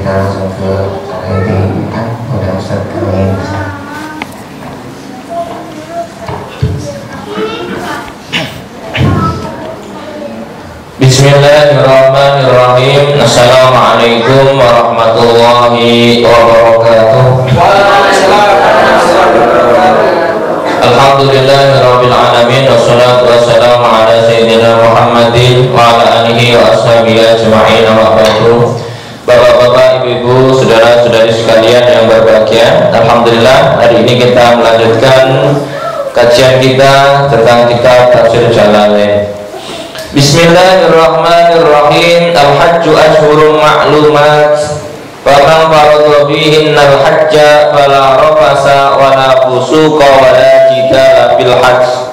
kita langsung ke inti kan udah Ustaz kalian. Bismillahirrahmanirrahim. Assalamualaikum warahmatullahi wabarakatuh. Alhamdulillahirabbil alamin wassalatu wassalamu ala sayyidina Muhammadin wa ala alihi wa ashabihi ajma'in wa ba'du. Bapak-bapak, ibu-ibu, saudara-saudari sekalian yang berbahagia, alhamdulillah hari ini kita melanjutkan kajian kita tentang kitab Tafsir Jalalain. Bismillahirrahmanirrahim. Al-hajju ashhurun ma'lumat. Faman farada bihinnal hajja fala rafasa wala fusuqa wala jidala fil hajj.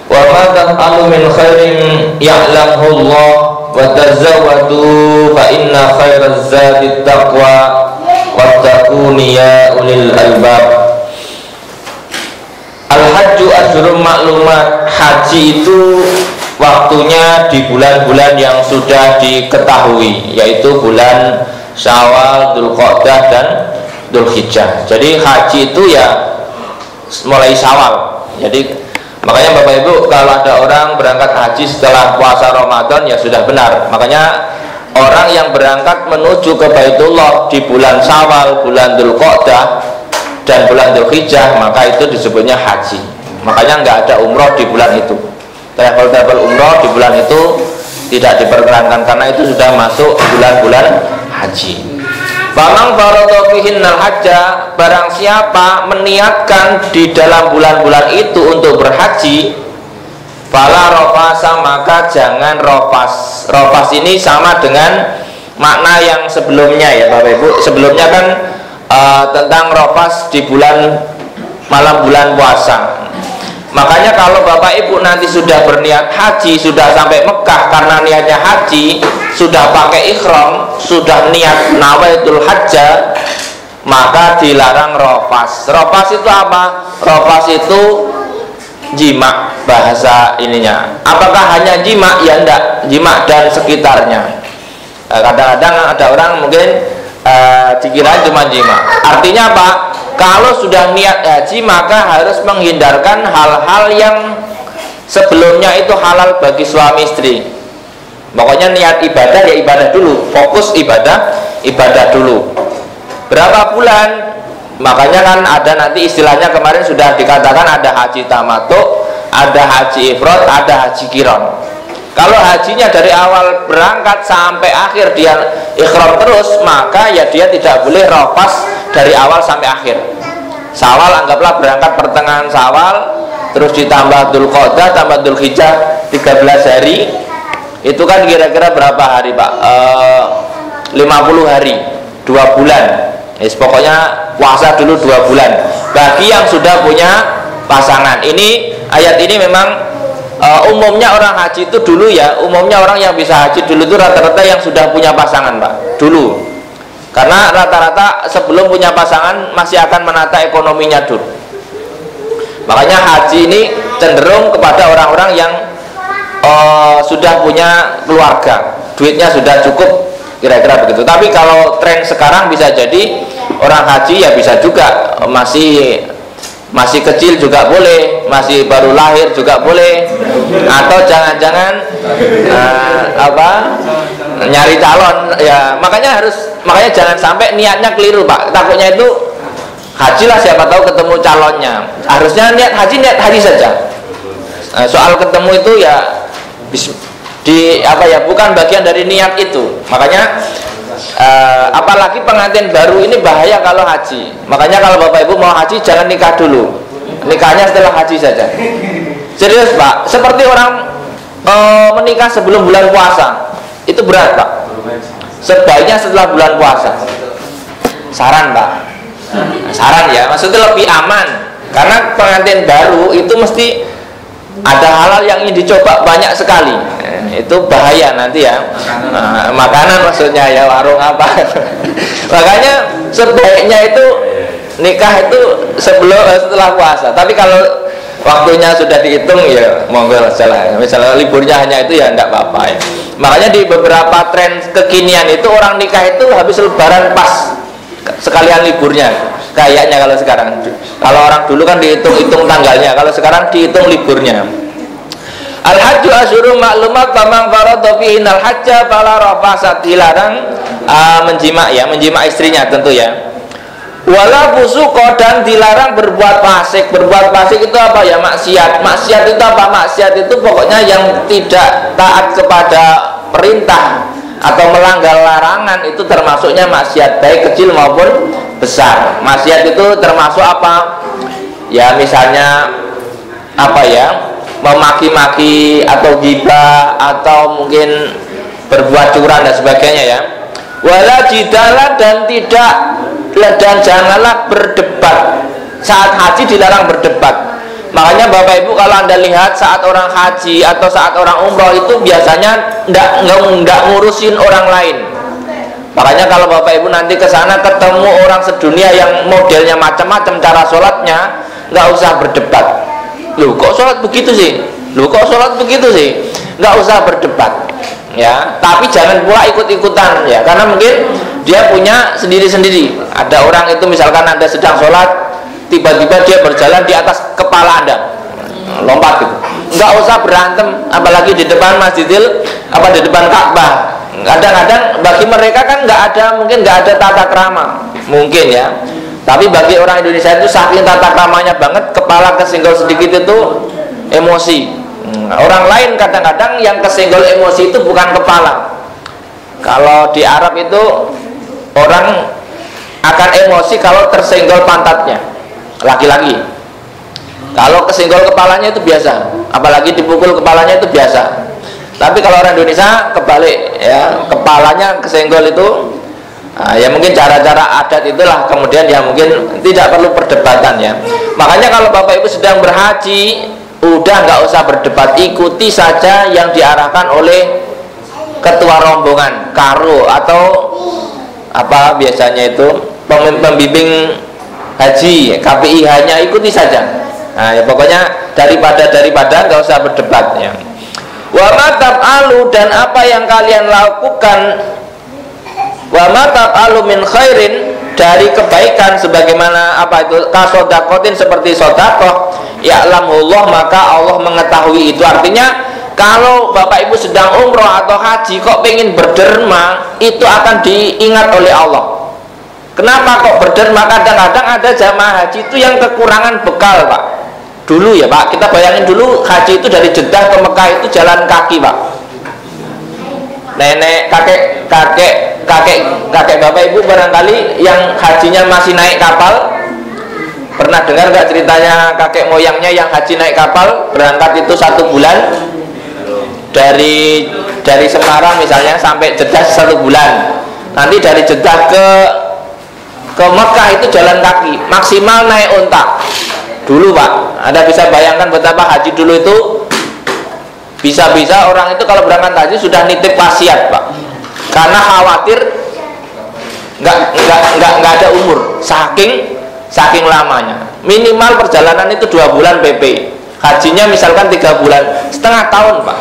Wa ma taf'alu min khairin ya'lamhu Allah wa tazawwadu fa inna khairaz zadi taqwa wattaquni ya ulil albab. Al-hajju ashhurun ma'lumat. Haji itu waktunya di bulan-bulan yang sudah diketahui, yaitu bulan Syawal, Dzulqa'dah dan Dzulhijjah. Jadi haji itu ya mulai Syawal. Jadi makanya Bapak Ibu kalau ada orang berangkat haji setelah puasa Ramadan ya sudah benar. Makanya orang yang berangkat menuju ke Baitullah di bulan Syawal, bulan Dzulqa'dah dan bulan Dzulhijjah, maka itu disebutnya haji. Makanya nggak ada umroh di bulan itu. Travel umroh di bulan itu tidak diperkenankan karena itu sudah masuk bulan-bulan haji. Faman farada fihinnal hajja, barang siapa meniatkan di dalam bulan-bulan itu untuk berhaji, fala rafasa, maka jangan rafas. Rafas ini sama dengan makna yang sebelumnya ya Bapak Ibu. Sebelumnya kan tentang rafas di malam bulan puasa. Makanya kalau Bapak Ibu nanti sudah berniat haji, sudah sampai Mekah karena niatnya haji, sudah pakai ihram, sudah niat nawaitul hajjah, maka dilarang rafas. Rafas itu apa? Rafas itu jima bahasa ininya. Apakah hanya jima? Ya enggak, jima dan sekitarnya. Kadang-kadang ada orang mungkin dikira cuma jima. Artinya apa? Kalau sudah niat haji maka harus menghindarkan hal-hal yang sebelumnya itu halal bagi suami istri. Pokoknya niat ibadah ya ibadah dulu, fokus ibadah dulu. Berapa bulan? Makanya kan ada nanti istilahnya kemarin sudah dikatakan ada haji tamattu, ada haji ifrad, ada haji qiran. Kalau hajinya dari awal berangkat sampai akhir dia ikhram terus, maka ya dia tidak boleh rafas dari awal sampai akhir. Syawal anggaplah berangkat pertengahan Syawal, terus ditambah Dzulqa'dah tambah Dzulhijjah 13 hari. Itu kan kira-kira berapa hari Pak? 50 hari, 2 bulan. Pokoknya puasa dulu 2 bulan. Bagi yang sudah punya pasangan. Ini ayat ini memang umumnya orang haji itu dulu ya, umumnya orang yang bisa haji dulu itu rata-rata yang sudah punya pasangan Pak, dulu. Karena rata-rata sebelum punya pasangan masih akan menata ekonominya dulu. Makanya haji ini cenderung kepada orang-orang yang sudah punya keluarga, duitnya sudah cukup, kira-kira begitu. Tapi kalau tren sekarang bisa jadi orang haji ya bisa juga masih kecil juga boleh, masih baru lahir juga boleh, atau jangan-jangan nyari calon ya. Makanya jangan sampai niatnya keliru Pak. Takutnya itu haji lah siapa tahu ketemu calonnya. Harusnya niat haji saja. Soal ketemu itu ya bukan bagian dari niat itu. Makanya apalagi pengantin baru ini bahaya kalau haji. Makanya kalau Bapak Ibu mau haji jangan nikah dulu, nikahnya setelah haji saja. Serius Pak, seperti orang menikah sebelum bulan puasa itu berat Pak. Sebaiknya setelah bulan puasa. Saran Pak, saran ya, maksudnya lebih aman. Karena pengantin baru itu mesti ada hal-hal yang ingin dicoba banyak sekali. Itu bahaya nanti ya. Makanan maksudnya ya, warung apa. Makanya sebaiknya itu nikah itu setelah puasa. Tapi kalau waktunya sudah dihitung ya monggo salah. Misalnya liburnya hanya itu ya enggak apa-apa ya. Makanya di beberapa tren kekinian itu orang nikah itu habis lebaran pas sekalian liburnya. Kayaknya kalau sekarang. Kalau orang dulu kan dihitung-hitung tanggalnya, kalau sekarang dihitung liburnya. Al-hajju asyurun ma'lumat faman farada fihi al-hajja fala rafasa, dilarang menjima ya, menjima istrinya tentu ya. Wala fusuqa, dan dilarang berbuat fasik. Berbuat fasik itu apa ya? Maksiat. Maksiat itu apa? Maksiat itu pokoknya yang tidak taat kepada perintah atau melanggar larangan, itu termasuknya maksiat, baik kecil maupun besar. Maksiat itu termasuk apa? Ya misalnya apa ya? Memaki-maki atau ghibah atau mungkin berbuat curang dan sebagainya ya. Wala jidala, dan janganlah berdebat. Saat haji dilarang berdebat. Makanya Bapak Ibu kalau Anda lihat saat orang haji atau saat orang umroh itu biasanya enggak ngurusin orang lain. Makanya kalau Bapak Ibu nanti ke sana ketemu orang sedunia yang modelnya macam-macam cara sholatnya, nggak usah berdebat. Loh kok sholat begitu sih? Loh kok sholat begitu sih? Nggak usah berdebat ya. Tapi jangan pula ikut-ikutan ya, karena mungkin dia punya sendiri-sendiri. Ada orang itu misalkan Anda sedang sholat, tiba-tiba dia berjalan di atas kepala Anda, lompat gitu. Nggak usah berantem, apalagi di depan Masjidil apa di depan Ka'bah. Kadang-kadang bagi mereka kan mungkin nggak ada tata krama mungkin ya. Tapi bagi orang Indonesia itu saking tata kramanya banget, kepala kesenggol sedikit itu emosi. Orang lain kadang-kadang yang kesenggol emosi itu bukan kepala. Kalau di Arab itu orang akan emosi kalau tersenggol pantatnya, laki-laki. Kalau kesenggol kepalanya itu biasa, apalagi dipukul kepalanya itu biasa. Tapi kalau orang Indonesia kebalik ya, kepalanya kesenggol itu ya mungkin cara-cara adat itulah, kemudian ya mungkin tidak perlu perdebatan ya. Makanya kalau Bapak Ibu sedang berhaji, udah nggak usah berdebat, ikuti saja yang diarahkan oleh ketua rombongan, karo atau apa biasanya itu pembimbing haji, KPIH nya, ikuti saja. Nah ya pokoknya daripada nggak usah berdebat ya. Wa ma taf'alu, dan apa yang kalian lakukan, wa ma taf'alu min khairin, dari kebaikan sebagaimana apa itu kasodakotin, seperti sodakoh, ya'lamullah, maka Allah mengetahui itu. Artinya kalau Bapak Ibu sedang umroh atau haji kok pengen berderma, itu akan diingat oleh Allah. Kenapa kok berderma? Kadang-kadang ada jamaah haji itu yang kekurangan bekal Pak. Dulu ya Pak, kita bayangin dulu haji itu dari Jeddah ke Mekah itu jalan kaki Pak. Nenek, kakek Bapak Ibu barangkali yang hajinya masih naik kapal, pernah dengar nggak ceritanya kakek moyangnya yang haji naik kapal, berangkat itu 1 bulan dari Semarang misalnya sampai Jeddah 1 bulan. Nanti dari Jeddah ke Mekah itu jalan kaki, maksimal naik unta. Dulu Pak, Anda bisa bayangkan betapa haji dulu itu bisa-bisa orang itu kalau berangkat haji sudah nitip wasiat Pak, karena khawatir nggak ada umur, saking lamanya. Minimal perjalanan itu 2 bulan PP, hajinya misalkan 3 bulan, setengah tahun Pak.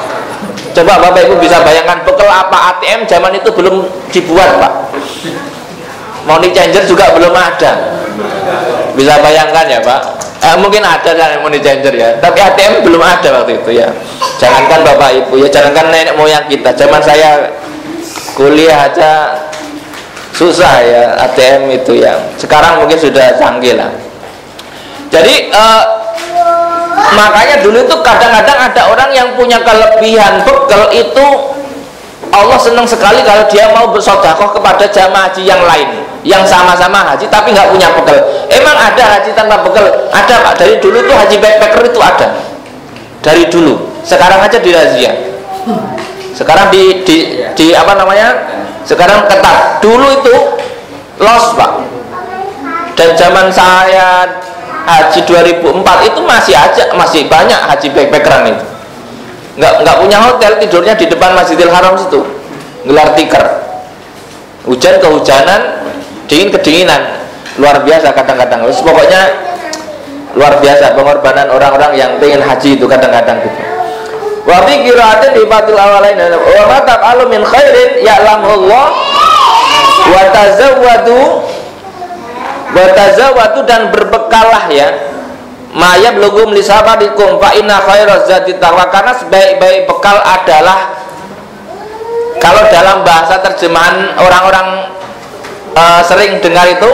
Coba Bapak Ibu bisa bayangkan, bekal apa ATM zaman itu belum dibuat Pak, money changer juga belum ada. Bisa bayangkan ya Pak. Mungkin ada money changer ya, tapi ATM belum ada waktu itu ya. Jangankan Bapak Ibu ya, jangankan nenek moyang kita, zaman saya kuliah aja susah ya ATM itu ya. Sekarang mungkin sudah canggih lah. Jadi makanya dulu itu kadang-kadang ada orang yang punya kelebihan bekal itu, Allah senang sekali kalau dia mau bersedekah kepada jamaah haji yang lain yang sama-sama haji tapi nggak punya bekal. Emang ada haji tanpa bekal? Ada Pak, dari dulu tuh haji backpacker itu ada dari dulu. Sekarang aja dirazia, sekarang di apa namanya, sekarang ketat. Dulu itu los Pak, dan zaman saya haji 2004 itu masih banyak haji backpackeran itu. Nggak punya hotel, tidurnya di depan Masjidil Haram situ, gelar tikar, hujan kehujanan, dingin kedinginan, luar biasa kadang-kadang. Pokoknya luar biasa pengorbanan orang-orang yang pengen haji itu kadang-kadang gitu. Wa fi qira'atin di fatul awalain wa ma taf'alu min khairin ya'lamullah wa tazawwadu dan berbekallah ya maya belum lisabadikum fa inna khairaz zati taqwa, karena sebaik-baik bekal adalah, kalau dalam bahasa terjemahan orang-orang sering dengar itu,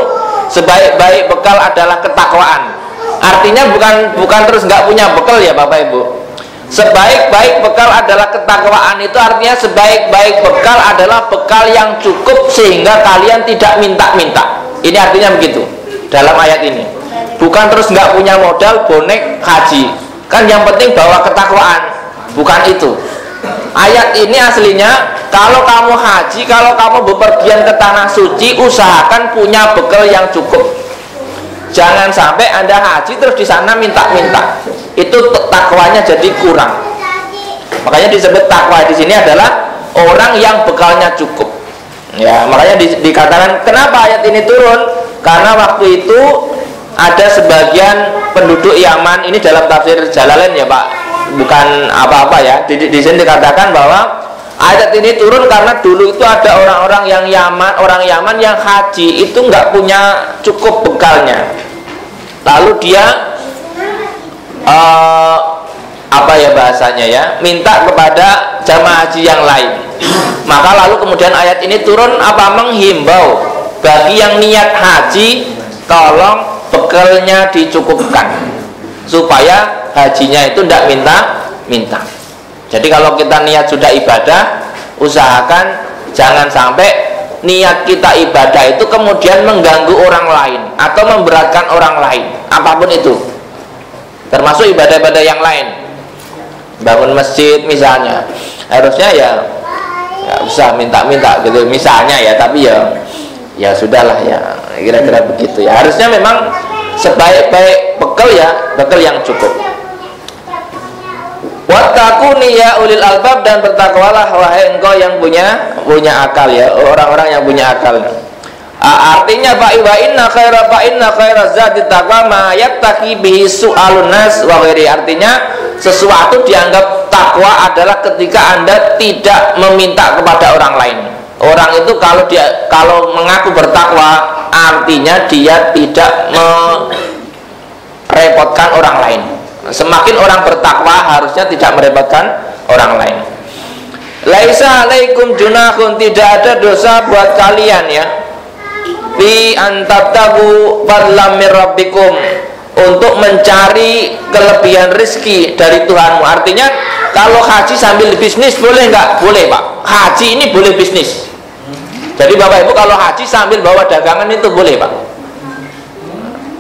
sebaik-baik bekal adalah ketakwaan. Artinya bukan terus nggak punya bekal ya Bapak Ibu. Sebaik-baik bekal adalah ketakwaan, itu artinya sebaik-baik bekal adalah bekal yang cukup sehingga kalian tidak minta-minta. Ini artinya begitu dalam ayat ini. Bukan terus nggak punya modal bonek haji, kan yang penting bawa ketakwaan, bukan itu. Ayat ini aslinya kalau kamu haji, kalau kamu bepergian ke tanah suci, usahakan punya bekal yang cukup. Jangan sampai Anda haji terus di sana minta-minta, itu takwanya jadi kurang. Makanya disebut takwa di sini adalah orang yang bekalnya cukup. Ya, makanya dikatakan kenapa ayat ini turun? Karena waktu itu ada sebagian penduduk Yaman, ini dalam tafsir Jalalain ya Pak, bukan apa-apa ya. Di sini dikatakan bahwa ayat ini turun karena dulu itu ada orang-orang yang orang Yaman yang haji itu nggak punya cukup bekalnya. Lalu dia apa ya bahasanya ya, minta kepada jamaah haji yang lain. Maka lalu kemudian ayat ini turun apa, menghimbau bagi yang niat haji, tolong bekalnya dicukupkan supaya hajinya itu tidak minta-minta. Jadi kalau kita niat sudah ibadah, usahakan jangan sampai niat kita ibadah itu kemudian mengganggu orang lain atau memberatkan orang lain, apapun itu, termasuk ibadah-ibadah yang lain. Bangun masjid misalnya, harusnya ya nggak usah minta-minta gitu misalnya ya, tapi ya sudahlah ya, kira-kira begitu ya. Harusnya memang sebaik-baik bekal ya bekal yang cukup. Wattaquni ya ulil albab, dan bertakwalah wahai engkau yang punya akal ya, orang-orang yang punya akal. Artinya fa inna khairaz zati taqwa ma yattaqi bihi su'alun nas wa ghairi. Artinya sesuatu dianggap takwa adalah ketika Anda tidak meminta kepada orang lain. Orang itu kalau mengaku bertakwa, artinya dia tidak merepotkan orang lain. Semakin orang bertakwa harusnya tidak merepotkan orang lain. Laisa alaikum junahun, tidak ada dosa buat kalian ya, fi antabtagu fadlam mir rabbikum, untuk mencari kelebihan rezeki dari Tuhanmu. Artinya kalau haji sambil bisnis boleh nggak? Boleh Pak. Haji ini boleh bisnis. Jadi Bapak Ibu kalau haji sambil bawa dagangan itu boleh Pak.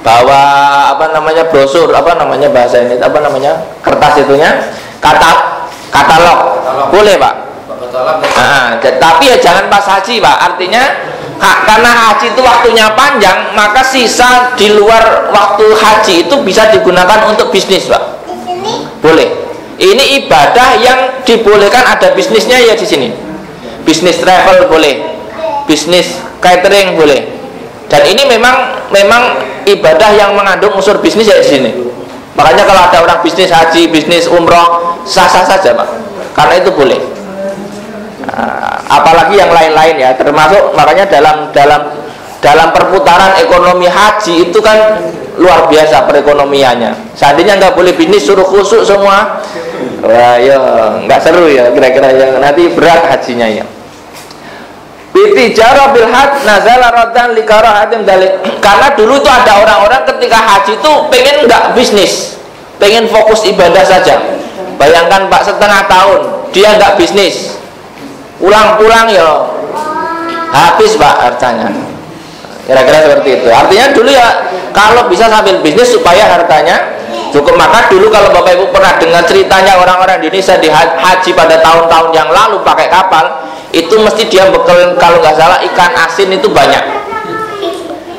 Bawa brosur, bahasa ini kertas itunya, katalog. Boleh Pak. Tapi ya jangan pas haji Pak. Artinya karena haji itu waktunya panjang, maka sisa di luar waktu haji itu bisa digunakan untuk bisnis Pak. Boleh. Ini ibadah yang dibolehkan ada bisnisnya ya di sini. Bisnis travel boleh, bisnis catering boleh. Dan ini memang ibadah yang mengandung unsur bisnis ya di sini. Makanya kalau ada orang bisnis haji, bisnis umroh, sah-sah saja Pak, karena itu boleh. Apalagi yang lain-lain ya, termasuk makanya dalam perputaran ekonomi haji itu kan luar biasa perekonomiannya. Seandainya nggak boleh bisnis, suruh khusuk semua, wah ya nggak seru ya, kira-kira ya, nanti berat hajinya ya. Bitijara bil haj nazala raddan likarahatim dalik. Karena dulu itu ada orang-orang ketika haji itu pengen nggak bisnis, pengen fokus ibadah saja. Bayangkan Pak, setengah tahun dia nggak bisnis, pulang-pulang ya habis Pak hartanya. Kira-kira seperti itu. Artinya dulu ya kalau bisa sambil bisnis supaya hartanya cukup. Maka dulu kalau Bapak Ibu pernah dengar ceritanya orang-orang Indonesia di haji pada tahun-tahun yang lalu pakai kapal, itu mesti dia bekal kalau nggak salah ikan asin itu banyak.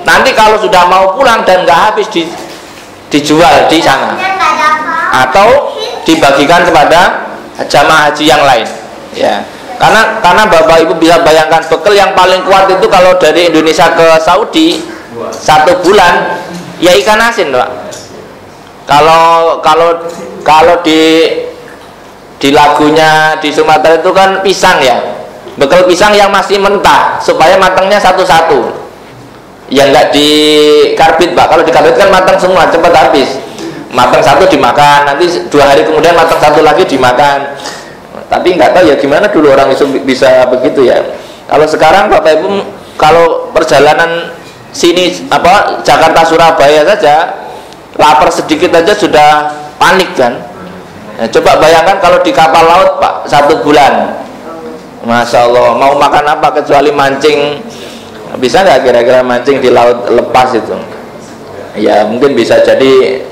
Nanti kalau sudah mau pulang dan nggak habis dijual di sana atau dibagikan kepada jamaah haji yang lain ya. Karena Bapak Ibu bisa bayangkan bekal yang paling kuat itu kalau dari Indonesia ke Saudi 1 bulan ya ikan asin Pak. Kalau kalau kalau di lagunya di Sumatera itu kan pisang ya, bekal pisang yang masih mentah supaya matangnya satu-satu, ya nggak di karbit Pak. Kalau di karbit kan matang semua, cepat habis. Matang satu dimakan, nanti 2 hari kemudian matang satu lagi dimakan. Tapi nggak tahu ya gimana dulu orang itu bisa begitu ya. Kalau sekarang Bapak Ibu, kalau perjalanan sini apa Jakarta Surabaya saja lapar sedikit aja sudah panik kan. Nah, coba bayangkan kalau di kapal laut Pak 1 bulan, Masya Allah, mau makan apa kecuali mancing. Bisa nggak kira-kira mancing di laut lepas itu? Ya mungkin bisa jadi,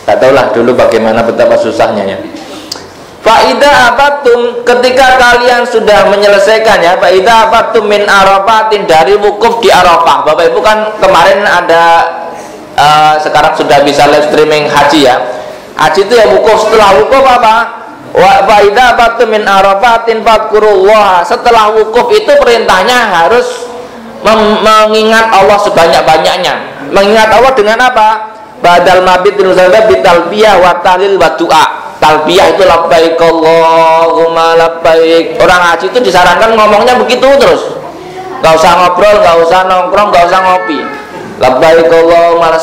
tak tahulah dulu bagaimana betapa susahnya ya. Faidah abatum, ketika kalian sudah menyelesaikan ya, faidah abatum min arafatin, dari wukuf di Arafah. Bapak Ibu kan kemarin ada sekarang sudah bisa live streaming haji ya. Haji itu ya wukuf, setelah wukuf apa? Wa faidah abatum min arafatin fadkurullah. Setelah wukuf itu perintahnya harus mengingat Allah sebanyak-banyaknya. Mengingat Allah dengan apa? Badal mabit bitalbiyah wa tahlil wa du'a. Talbiyah itu labbaik Allahumma labbaik. Orang haji itu disarankan ngomongnya begitu terus, nggak usah ngobrol, nggak usah nongkrong, nggak usah ngopi. Labbaik Allahumma,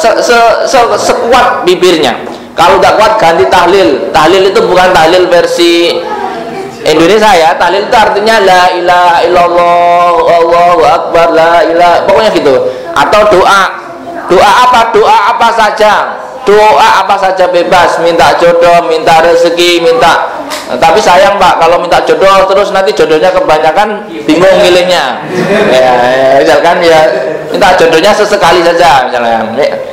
sekuat bibirnya. Kalau nggak kuat ganti tahlil. Tahlil itu bukan tahlil versi Indonesia ya. Tahlil itu artinya la ilaha illallah, Allahu akbar, la ilaha, pokoknya gitu. Atau doa. Doa apa? Doa apa saja. Doa apa saja bebas, minta jodoh, minta rezeki, minta. Tapi sayang Pak, kalau minta jodoh terus nanti jodohnya kebanyakan bingung milihnya. Ya, misalkan ya minta jodohnya sesekali saja misalnya.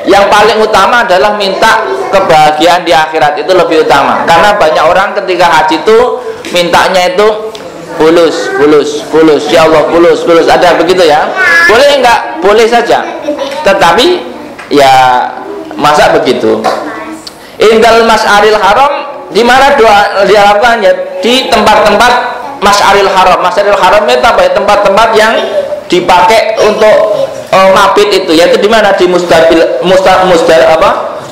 Yang paling utama adalah minta kebahagiaan di akhirat, itu lebih utama. Karena banyak orang ketika haji itu mintanya itu fulus, ya Allah fulus. Ada begitu ya? Boleh enggak? Boleh saja. Tetapi ya masa begitu? Indal Mas'aril Haram, di mana doa dilakukan ya? Di tempat-tempat Mas'aril Haram. Mas'aril Haram itu apa ya? Tempat-tempat yang dipakai untuk mabit itu, yaitu di mana? Di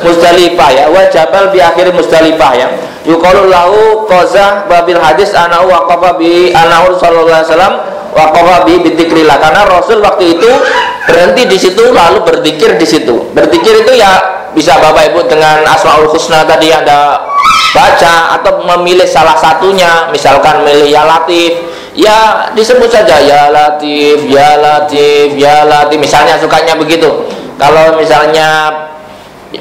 Muzdalifah ya. Wa jabal bi akhir Muzdalifah ya. Yuqalu lahu qazah babil hadis anahu waqafa bi anahu sallallahu alaihi wasallam waqafa bi bidzikrillah. Karena Rasul waktu itu berhenti di situ lalu berzikir di situ. Berzikir itu ya bisa Bapak Ibu dengan Asmaul Husna tadi Anda baca, atau memilih salah satunya, misalkan milih ya Latif, ya disebut saja ya Latif, ya Latif, ya Latif, misalnya sukanya begitu. Kalau misalnya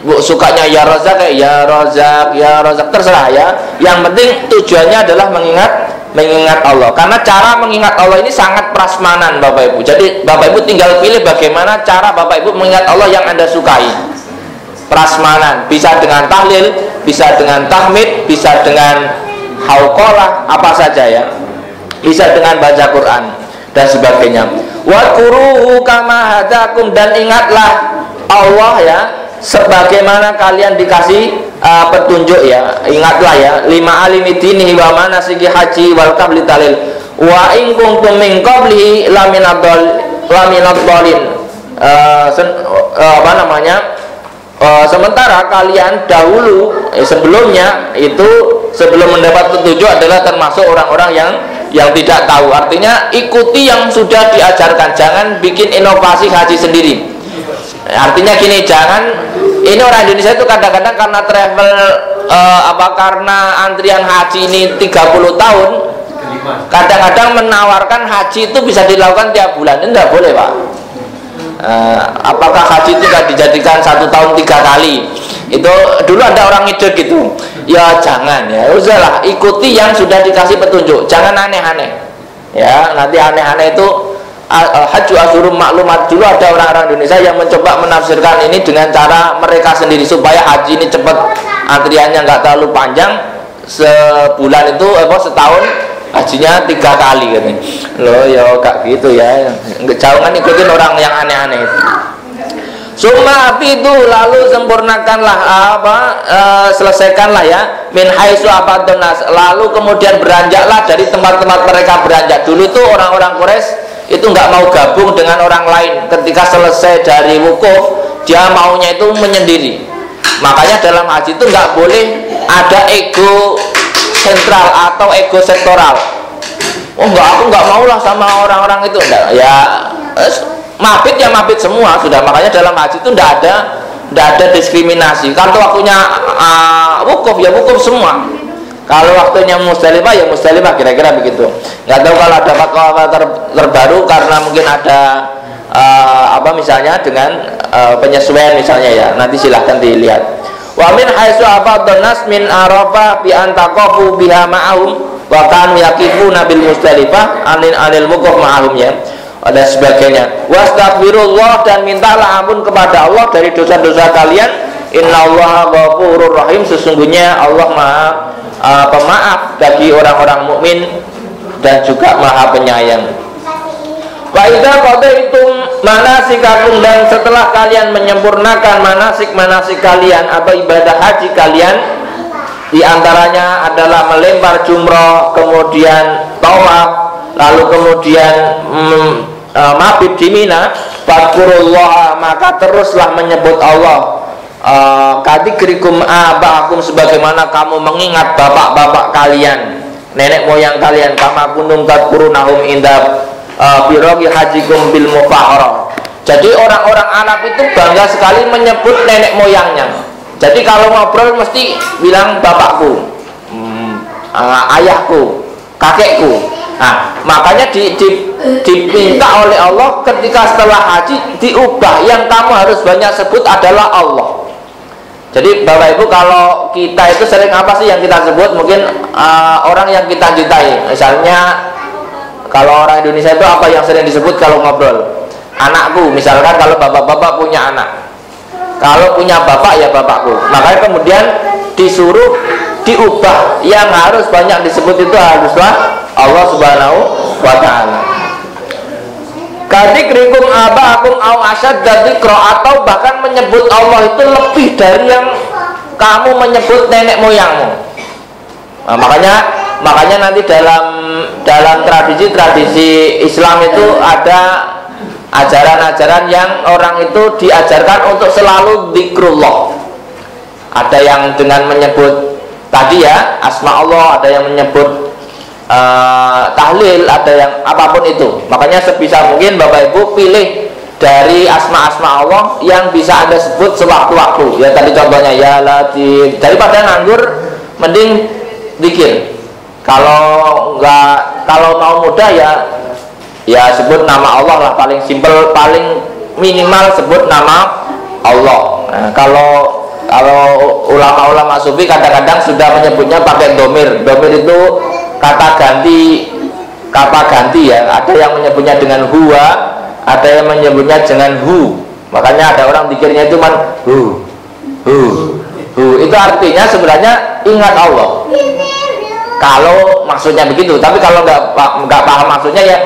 Bu sukanya ya Razak, ya Razak, ya Razak, terserah ya. Yang penting tujuannya adalah mengingat Allah. Karena cara mengingat Allah ini sangat prasmanan Bapak Ibu. Jadi Bapak Ibu tinggal pilih bagaimana cara Bapak Ibu mengingat Allah yang Anda sukai. Prasmanan, bisa dengan tahlil, bisa dengan tahmid, bisa dengan hauqalah, apa saja ya. Bisa dengan baca Quran dan sebagainya. Wa quruhu kama hadakum, dan ingatlah Allah ya sebagaimana kalian dikasih petunjuk ya. Ingatlah ya, lima alimidini wa manasiki haji wal qabli talil wa in kuntum min qablihi laminad dhalin. Apa namanya? Sementara kalian dahulu sebelumnya itu sebelum mendapat petunjuk adalah termasuk orang-orang yang tidak tahu. Artinya ikuti yang sudah diajarkan, jangan bikin inovasi haji sendiri. Artinya gini, jangan, ini orang Indonesia itu kadang-kadang karena travel karena antrian haji ini 30 tahun, kadang-kadang menawarkan haji itu bisa dilakukan tiap bulan. Ini tidak boleh Pak. Apakah haji itu tidak dijadikan 1 tahun 3 kali? Itu dulu ada orang ide gitu. Ya jangan ya, udahlah ikuti yang sudah dikasih petunjuk, jangan aneh-aneh. Ya nanti aneh-aneh itu haji ashurum maklumat. Dulu ada orang-orang Indonesia yang mencoba menafsirkan ini dengan cara mereka sendiri supaya haji ini cepat, antriannya nggak terlalu panjang. Sebulan itu setahun hajinya 3 kali katanya. Loh ya gak gitu ya, jangan ikutin orang yang aneh-aneh itu. Summa itu lalu sempurnakanlah selesaikanlah ya min haitsu afadunas, lalu kemudian beranjaklah dari tempat-tempat mereka beranjak. Dulu itu orang-orang Quraisy itu nggak mau gabung dengan orang lain. Ketika selesai dari wukuf, dia maunya itu menyendiri, Makanya dalam haji itu nggak boleh ada ego sentral atau ego sektoral. Oh enggak, aku nggak mau lah sama orang-orang itu. Enggak, ya mabit ya mabit semua sudah. Makanya dalam haji itu nggak ada diskriminasi. Kalau waktunya wukuf ya wukuf semua. Kalau waktunya Musdalifah ya Musdalifah, kira-kira begitu. Nggak tahu kalau ada fatwa terbaru karena mungkin ada misalnya dengan penyesuaian misalnya ya. Nanti silahkan dilihat. Wa min haitsu afadhan nas min Arafah bi antaqafu biha ma'ahum wa kan yaqifuna bil Musdalifah anil wukuf ma'ahum ya. Ada sebagainya. Wastaghfirullah, dan mintalah ampun kepada Allah dari dosa-dosa kalian. Innallaha ghafurur rahim, sesungguhnya Allah Maha pemaaf bagi orang-orang mukmin dan juga Maha penyayang. Wa idza qadaitum manasikakum, dan setelah kalian menyempurnakan manasik kalian atau ibadah haji kalian, di antaranya adalah melempar jumrah, kemudian tawaf, lalu kemudian mabit di Mina, fadkurullah, maka teruslah menyebut Allah. Katikrikum aba'akum, sebagaimana kamu mengingat bapak-bapak kalian, nenek moyang kalian, kama kuntum tadkurunahum inda birogi hajikum bil mufaharah. Jadi orang-orang Arab itu bangga sekali menyebut nenek moyangnya. Jadi kalau ngobrol mesti bilang bapakku, ayahku, kakekku. Nah, makanya diminta oleh Allah ketika setelah haji diubah, yang kamu harus banyak sebut adalah Allah. Jadi Bapak Ibu, kalau kita itu sering apa sih yang kita sebut? Mungkin orang yang kita cintai. Misalnya kalau orang Indonesia itu apa yang sering disebut kalau ngobrol? Anakku, misalkan kalau bapak-bapak punya anak. Kalau punya bapak ya bapakku. Makanya kemudian disuruh diubah, yang harus banyak disebut itu haruslah Allah Subhanahu wa ta'ala. Kadikrikum aba'akum au asyadda dzikra, atau bahkan menyebut Allah itu lebih dari yang kamu menyebut nenek moyangmu. Nah, makanya nanti dalam tradisi Islam itu ada ajaran-ajaran yang orang itu diajarkan untuk selalu zikrullah. Ada yang dengan menyebut tadi ya asma Allah, ada yang menyebut tahlil, ada yang apapun itu. Makanya sebisa mungkin Bapak Ibu pilih dari asma-asma Allah yang bisa Anda sebut sewaktu-waktu. Ya tadi contohnya ya Latif. Daripada nganggur mending zikir. Kalau mau mudah ya sebut nama Allah lah, paling simpel, paling minimal sebut nama Allah. Nah, kalau ulama-ulama sufi kadang-kadang sudah menyebutnya pakai domir. Domir itu kata ganti ya. Ada yang menyebutnya dengan huwa, ada yang menyebutnya dengan hu. Makanya ada orang pikirnya itu hu. Itu artinya sebenarnya ingat Allah. Kalau maksudnya begitu, tapi kalau nggak paham maksudnya ya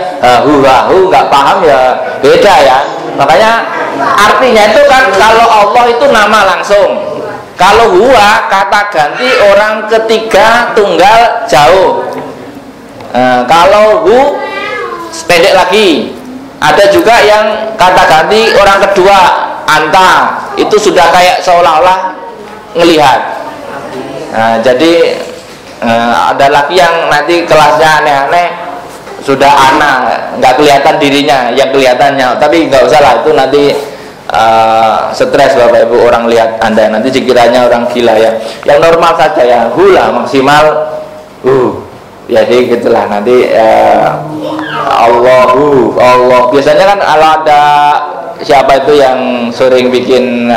hu nggak paham ya beda ya. Makanya artinya itu kan kalau Allah itu nama langsung. Kalau huwa kata ganti orang ketiga tunggal jauh. Kalau hu pendek lagi. Ada juga yang kata ganti orang kedua anta, itu sudah kayak seolah-olah ngelihat. Jadi ada lagi yang nanti kelasnya aneh-aneh, sudah anak nggak kelihatan dirinya, yang kelihatannya. Tapi nggak usah lah, itu nanti stres Bapak Ibu orang lihat Anda, nanti dikiranya orang gila ya. Yang normal saja ya, hula maksimal jadi gitulah nanti Allah biasanya kan kalau ada siapa itu yang sering bikin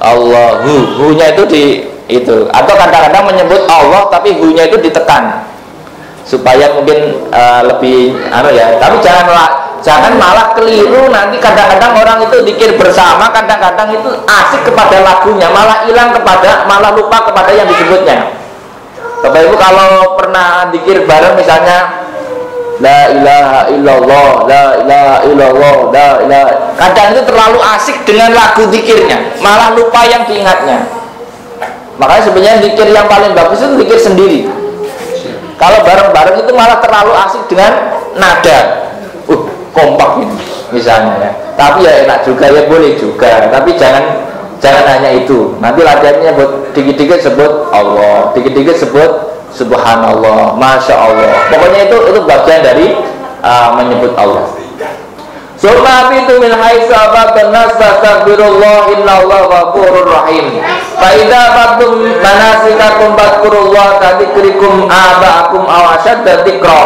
Allah hu-nya itu atau kadang-kadang menyebut Allah tapi hu-nya itu ditekan supaya mungkin lebih tapi jangan malah keliru. Nanti kadang-kadang orang itu dikir bersama, kadang-kadang itu asik kepada lagunya, malah lupa kepada yang disebutnya. Bapak Ibu kalau pernah dikir bareng misalnya la ilaha illallah, la ilaha illallah, la ilaha, kadang itu terlalu asik dengan lagu dikirnya, malah lupa yang diingatnya. Makanya sebenarnya dikir yang paling bagus itu dikir sendiri. Kalau bareng-bareng itu malah terlalu asik dengan nada, kompak gitu misalnya ya. Tapi ya enak juga ya, boleh juga. Tapi jangan Jangan hanya itu. Nanti latihannya buat dikit-dikit sebut Allah, dikit-dikit sebut Subhanallah, Masya Allah. Pokoknya itu bagian dari menyebut Allah. Summa bitu min haitsu abadan nas tastaghfirullah innallaha ghafurur rahim. Fa idza fadum manasikakum fadhkurullah kadzikrikum aba'akum aw ashadda dzikra.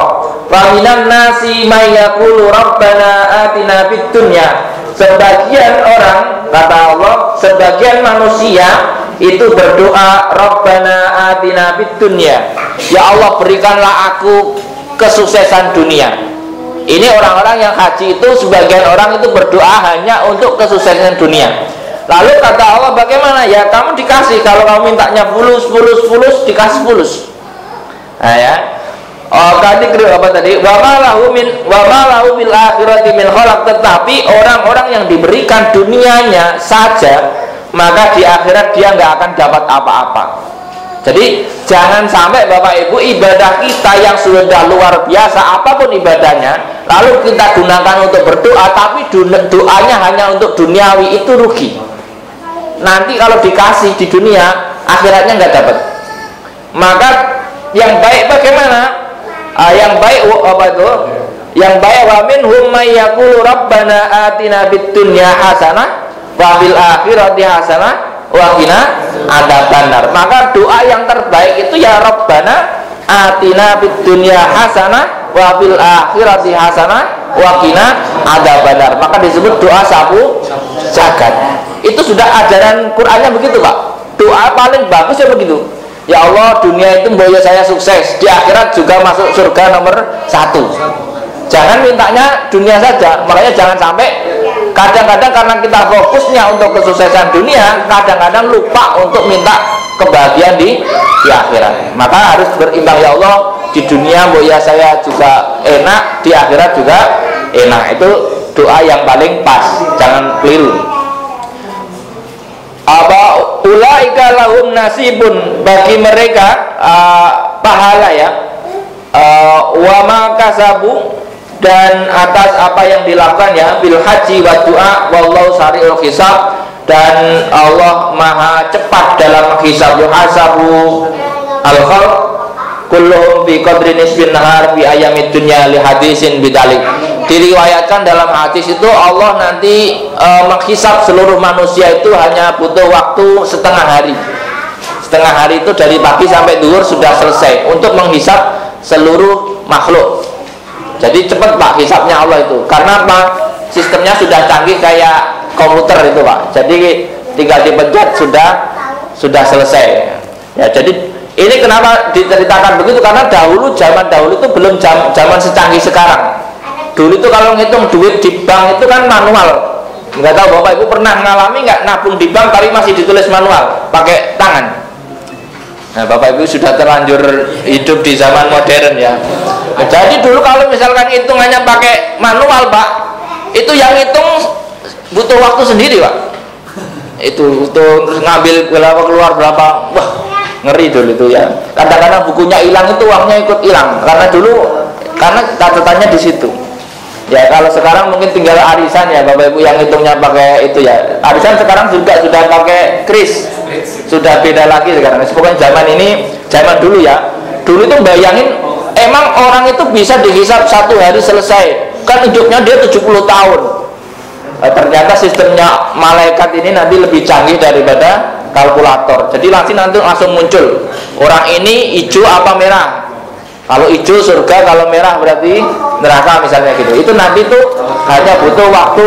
Fa minan nasi may yaqulu rabbana atina fid dunya. Sebagian orang, kata Allah, sebagian manusia itu berdoa Rabbana atina fid dunya. Ya Allah, berikanlah aku kesuksesan dunia. Ini orang-orang yang haji itu, sebagian orang itu berdoa hanya untuk kesuksesan dunia. Lalu kata Allah, bagaimana? Ya kamu dikasih, kalau kamu mintanya fulus, dikasih fulus. Nah ya. Oh, tadi apa tadi? Wa malahu bil akhirati min khalaq. Tetapi orang-orang yang diberikan dunianya saja, maka di akhirat dia nggak akan dapat apa-apa. Jadi jangan sampai Bapak Ibu ibadah kita yang sudah luar biasa apapun ibadahnya, lalu kita gunakan untuk berdoa, tapi doanya hanya untuk duniawi, itu rugi. Nanti kalau dikasih di dunia, akhiratnya nggak dapat. Maka yang baik bagaimana? Yang baik apa itu? Yang baik wa minhum may yaqulu rabbana atina fid dunya hasanah wa fil akhirati hasanah wa qina adzabannar. Maka doa yang terbaik itu ya Rabbana atina fid dunya hasanah wa fil akhirati hasanah wa qina adzabannar. Maka disebut doa sapu jagat. Itu sudah ajaran Qur'annya begitu, Pak. Doa paling bagus ya begitu. Ya Allah, dunia itu boya saya sukses, di akhirat juga masuk surga nomor 1. Jangan mintanya dunia saja. Makanya jangan sampai kadang-kadang karena kita fokusnya untuk kesuksesan dunia, kadang-kadang lupa untuk minta kebahagiaan di akhirat. Maka harus berimbang, ya Allah, di dunia boya saya juga enak, di akhirat juga enak. Itu doa yang paling pas, jangan keliru. Apa ulaika lahum nasibun, bagi mereka pahala ya, wa ma kasabu, dan atas apa yang dilakukan ya, bil haji wa du'a wallahu sari'ul hisab, dan Allah maha cepat dalam menghisab. Yuhasabu al-khalq kulluhum fi qadri nisfin nahar fi ayamid dunya li hadisin bidalik. Diriwayatkan dalam hadis itu Allah nanti menghisab seluruh manusia itu hanya butuh waktu setengah hari. Setengah hari itu dari pagi sampai zuhur sudah selesai untuk menghisab seluruh makhluk. Jadi cepat Pak hisabnya Allah itu. Karena apa? Sistemnya sudah canggih kayak komputer itu Pak. Jadi tinggal dipencet sudah selesai. Ya, jadi ini kenapa diceritakan begitu? Karena zaman dahulu itu belum zaman secanggih sekarang. Dulu itu kalau ngitung duit di bank itu kan manual. Nggak tahu Bapak Ibu pernah ngalami nggak nabung di bank tapi masih ditulis manual pakai tangan. Nah, Bapak Ibu sudah terlanjur hidup di zaman modern ya. Jadi dulu kalau misalkan hitungannya pakai manual Pak, itu yang hitung butuh waktu sendiri Pak. Itu terus ngambil keluar berapa, wah ngeri dulu itu ya. Kadang-kadang bukunya hilang itu uangnya ikut hilang karena catatannya di situ. Ya kalau sekarang mungkin tinggal arisan ya Bapak Ibu yang hitungnya pakai itu ya. Arisan sekarang juga sudah pakai kris. Sudah beda lagi sekarang. Pokoknya zaman dulu ya. Dulu itu bayangin emang orang itu bisa dihisap 1 hari selesai. Kan hidupnya dia 70 tahun. Ternyata sistemnya malaikat ini nanti lebih canggih daripada kalkulator. Jadi nanti langsung muncul. Orang ini hijau apa merah? Kalau hijau surga, kalau merah berarti neraka misalnya gitu. Itu nanti tuh hanya butuh waktu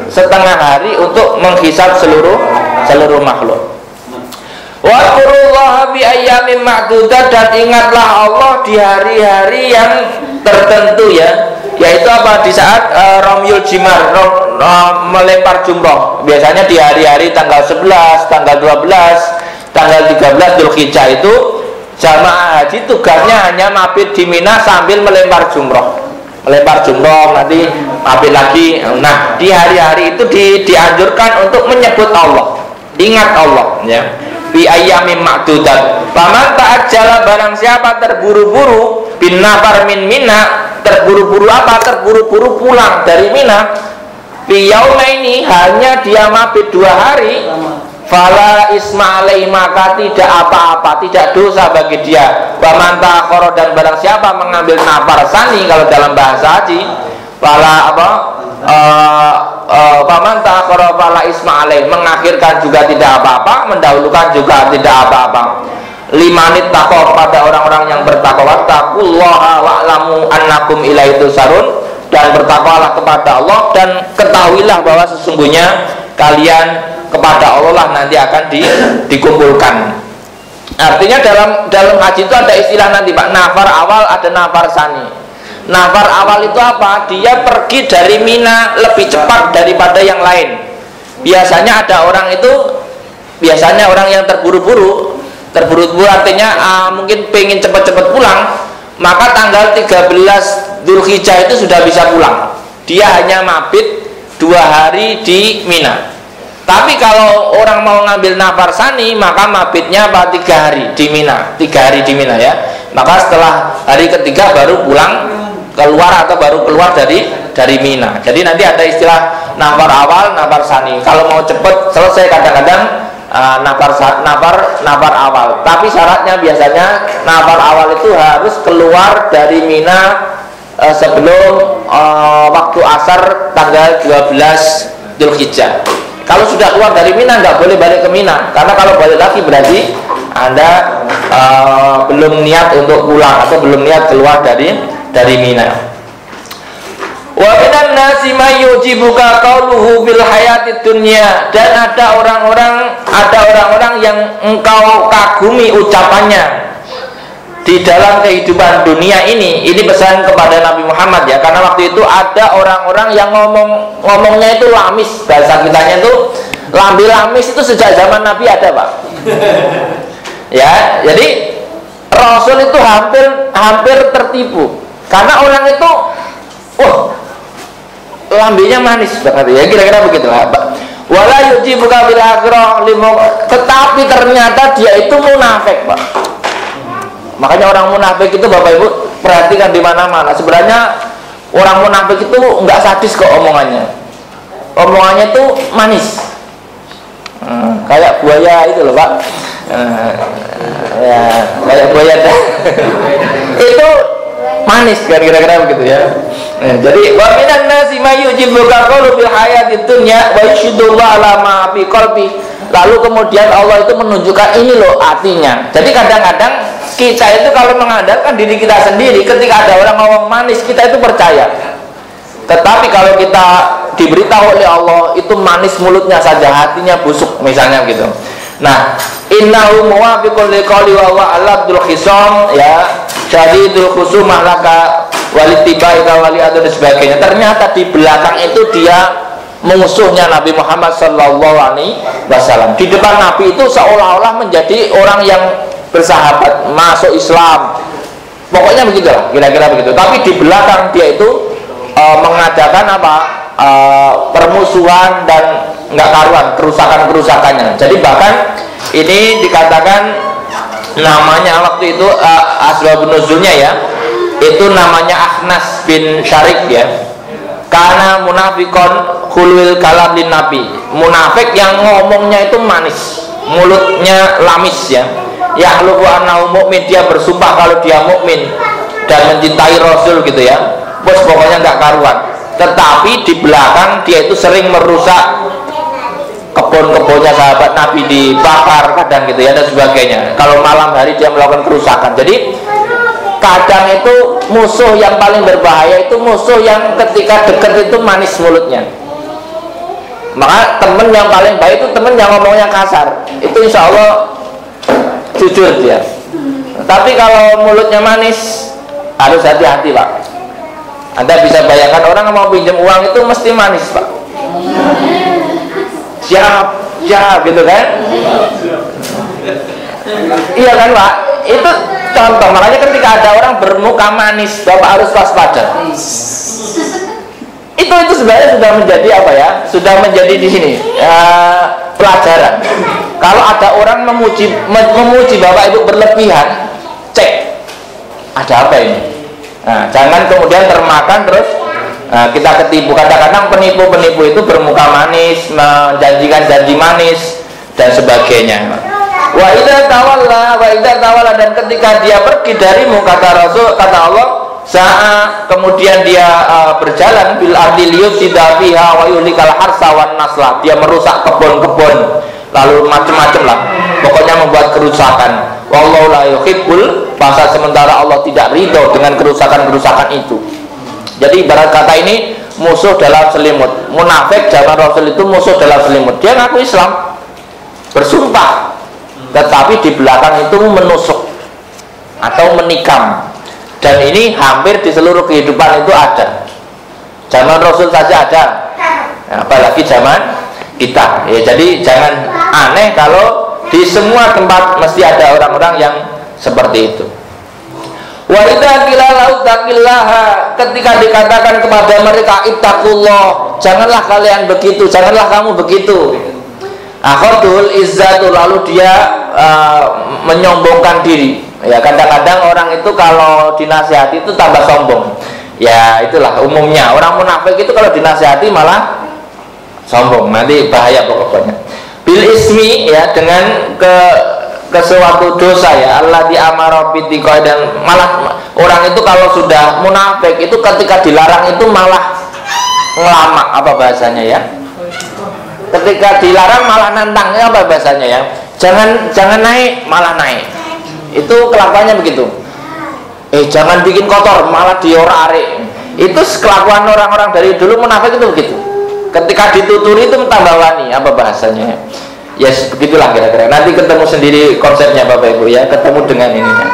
setengah hari untuk menghisab seluruh makhluk. Wa qurullaha bi ayyamin ma'dudat, dan ingatlah Allah di hari-hari yang tertentu ya. Yaitu apa? Di saat Ramyul Jimar, melempar jumroh. Biasanya di hari-hari tanggal 11, tanggal 12, tanggal 13 Dzulhijjah itu jamaah haji tugasnya hanya mabit di Mina sambil melempar jumroh. Melempar jumroh nanti mabit lagi. Nah, di hari-hari itu dianjurkan untuk menyebut Allah, ingat Allah ya. Bi ayyamin ma'dudat. Faman ta'ajjala, barang siapa terburu-buru bin nafar min Mina, terburu-buru apa? Terburu-buru pulang dari Mina. Fi yaumaini, hanya dia mabit 2 hari. fala isma alaihi, maka tidak apa-apa, tidak dosa bagi dia. Wa man ta'akhkhara, dan barang siapa mengambil nafar sani, kalau dalam bahasa haji fala apa faman ta'akhkhara fala isma alaihi, mengakhirkan juga tidak apa-apa, mendahulukan juga tidak apa-apa. Limanit taqwa, pada orang-orang yang bertakwa, taqullaha wa'lamu annakum ilaihi tusarun, dan bertakwalah kepada Allah dan ketahuilah bahwa sesungguhnya kalian kepada Allah lah nanti akan dikumpulkan. Artinya dalam haji itu ada istilah nanti Pak, nafar awal, ada nafar sani. Nafar awal itu apa? Dia pergi dari Mina lebih cepat daripada yang lain. Biasanya ada orang itu, biasanya orang yang terburu-buru artinya mungkin pengen cepat-cepat pulang, maka tanggal 13 Dzulhijjah itu sudah bisa pulang. Dia hanya mabit 2 hari di Mina. Tapi kalau orang mau ngambil nafar sani, maka mabitnya 3 hari di Mina, 3 hari di Mina ya. Maka setelah hari ketiga baru pulang keluar, atau baru keluar dari Mina. Jadi nanti ada istilah nafar awal, nafar sani. Kalau mau cepat selesai kadang-kadang nafar awal. Tapi syaratnya biasanya nafar awal itu harus keluar dari Mina sebelum waktu asar tanggal 12 Dzulhijjah. Kalau sudah keluar dari Mina nggak boleh balik ke Mina, karena kalau balik lagi berarti Anda belum niat untuk pulang atau belum niat keluar dari Mina. Wa minan nasi may yujibuka qauluhu bil hayatid dunya, dan ada orang-orang yang engkau kagumi ucapannya di dalam kehidupan dunia ini. Ini pesan kepada Nabi Muhammad ya, karena waktu itu ada orang-orang yang ngomongnya itu lamis, bahasa kitanya itu lambe lamis, itu sejak zaman Nabi ada Pak. Ya, jadi Rasul itu hampir tertipu, karena orang itu lambenya manis banget ya, kira-kira begitu Pak. Wala yujibuka bil akhirah, tetapi ternyata dia itu munafik Pak. Makanya orang munafik itu Bapak Ibu perhatikan di mana-mana. Sebenarnya orang munafik itu nggak sadis kok omongannya. Omongannya itu manis. Kayak buaya itu loh Pak. Ya, kayak buaya itu manis kan, kira-kira begitu ya. Jadi wa minan nasi may yujibuka qaulu bil hayatid dunya wa yushidullahu ala ma fi qalbi. Lalu kemudian Allah itu menunjukkan ini loh artinya. Jadi kadang-kadang kita itu kalau mengandalkan diri kita sendiri, ketika ada orang ngomong manis, kita itu percaya. Tetapi kalau kita diberitahu oleh Allah itu manis mulutnya saja, hatinya busuk misalnya gitu. Nah, innahu muwafiqun liqouli wa huwa al-abdul khisam ya, syadidul khusumah laka walitibaika wali'adun dan sebagainya. Ternyata di belakang itu dia musuhnya Nabi Muhammad sallallahu alaihi wasallam. Di depan Nabi itu seolah-olah menjadi orang yang bersahabat, masuk Islam. Pokoknya begitulah, kira-kira begitu. Tapi di belakang dia itu mengadakan permusuhan dan nggak karuan, kerusakannya. Jadi bahkan ini dikatakan namanya waktu itu asbabun nuzulnya ya, itu namanya Akhnas bin Syarik ya. Karena munafikon khulwil kalam lin nabi, munafik yang ngomongnya itu manis, mulutnya lamis ya. Yahlufu annahu mu'min, dia bersumpah kalau dia mukmin dan mencintai Rasul gitu ya. Bos pokoknya nggak karuan. Tetapi di belakang dia itu sering merusak kebun-kebunnya sahabat Nabi, dibakar kadang gitu ya dan sebagainya. Kalau malam hari dia melakukan kerusakan. Jadi kadang itu musuh yang paling berbahaya itu musuh yang ketika dekat itu manis mulutnya. Maka teman yang paling baik itu teman yang ngomongnya kasar. Itu insya Allah jujur dia. Tapi kalau mulutnya manis harus hati-hati Pak. Anda bisa bayangkan orang mau pinjam uang itu mesti manis Pak. Siap gitu kan. Iya kan Pak. Itu contoh. Makanya ketika ada orang bermuka manis, Bapak harus waspada. Itu sebenarnya sudah menjadi apa ya? Sudah menjadi di sini pelajaran. Kalau ada orang memuji Bapak Ibu berlebihan, cek ada apa ini. Nah, jangan kemudian termakan terus kita ketipu. Kadang-kadang penipu itu bermuka manis, menjanjikan janji manis, dan sebagainya. Wa idza tawalla dan ketika dia pergi darimu, kata Rasul, kata Allah, sa'a kemudian dia berjalan bil ardi liyufsida fiha wa yuhlikal harsa wan nasla, dia merusak kebun-kebun lalu macam-macam lah, pokoknya membuat kerusakan. Wallahu la yuhibbul fasad, sementara Allah tidak ridho dengan kerusakan-kerusakan itu. Jadi ibarat kata ini musuh dalam selimut. Munafik zaman Rasul itu musuh dalam selimut. Dia ngaku Islam, bersumpah, tetapi di belakang itu menusuk atau menikam. Dan ini hampir di seluruh kehidupan itu ada. Zaman Rasul saja ada, apalagi zaman kita. Ya, jadi jangan aneh kalau di semua tempat mesti ada orang-orang yang seperti itu. Wa idza qila lahu taqillaha, ketika dikatakan kepada mereka ittaqullah, janganlah kalian begitu, janganlah kamu begitu. Akhadul izzatu, lalu dia menyombongkan diri. Ya, kadang-kadang orang itu kalau dinasihati itu tambah sombong. Ya, itulah umumnya orang munafik itu kalau dinasihati malah sombong, nanti bahaya pokoknya. Bil ismi, ya, dengan ke suatu dosa, ya, Allah diamara bitiqai, dan malah orang itu kalau sudah munafik itu ketika dilarang itu malah ngelamak, apa bahasanya ya? Ketika dilarang malah nantangnya, apa bahasanya ya? Jangan naik, malah naik. Itu kelakuannya begitu. Jangan bikin kotor, malah diorak-arik. Itu kelakuan orang-orang dari dulu munafik itu begitu. Ketika dituturi itu tambah wani, apa bahasanya? Ya yes, begitulah kira-kira. Nanti ketemu sendiri konsepnya Bapak Ibu, ya, ketemu dengan ininya.